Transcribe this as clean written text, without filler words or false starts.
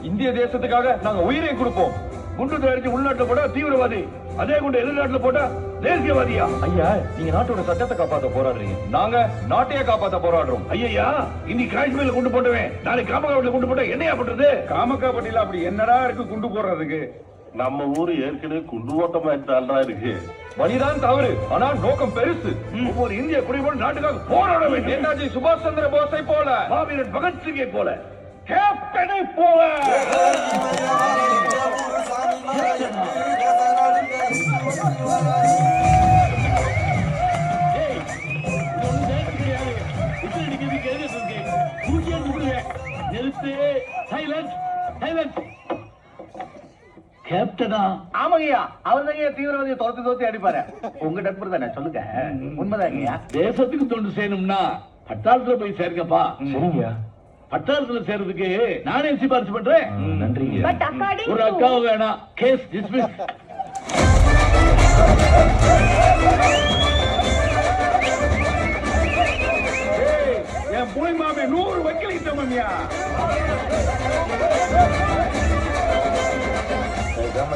இந்திய தேசத்துக்காக நாங்க உயிரை கொடுப்போம். குண்டு தயாரிச்சு உள்நாட்டுல போட்டா தீவிரவாதி, அதே குண்டு எதிர்நாட்டுல போட்டா தேசியவாதியா? ஐயா, நீங்க நாட்டோட சட்டத்தை காப்பாத்த போராடுறீங்க, நாங்க நாட்டையே காப்பாத்த போராடுறோம். ஐயா, இன்னைக்கு காஷ்மீர்ல குண்டு போட்டவன் நாளைக்கு காமகாவட்டில குண்டு போட்டா என்னையா பண்றது? காமக்காப்பட்டியில அப்படி என்னடா இருக்கு குண்டு போடுறதுக்கு? நம்ம ஊரு ஏற்கனவே குண்டு ஓட்டமா இருக்கு. வழிதான் தவறு, ஆனால் நோக்கம் பெருசு. ஒவ்வொரு இந்திய குடிமகன் நாட்டுக்காக போராட வேண்டும். நேதாஜி சுபாஷ் சந்திர போஸை போல, மாவீரன் பகத்சிங்கை போல, கேப்டனை போல. கேப்டனா? ஆமாங்கய்யா, அவர் தாங்க தீவிரவாதியை தோத்தி அடிப்பாரு. உங்க டக்பர் தானே, சொல்லுங்க. உண்மைதாங்கய்யா. தேசத்துக்கு தொண்டு செய்யணும்னா பட்டாளத்துல போய் சேர்க்கப்பா. சரிங்க. பட்டாளத்துல சேர்றதுக்கு நானே சிபாரிசு பண்றேன். நன்றி. ஒரு அக்காவை வேணாம். Case dismiss. என் புலி மாமே 100 வக்கீலிட்டோம்யா. பேசாம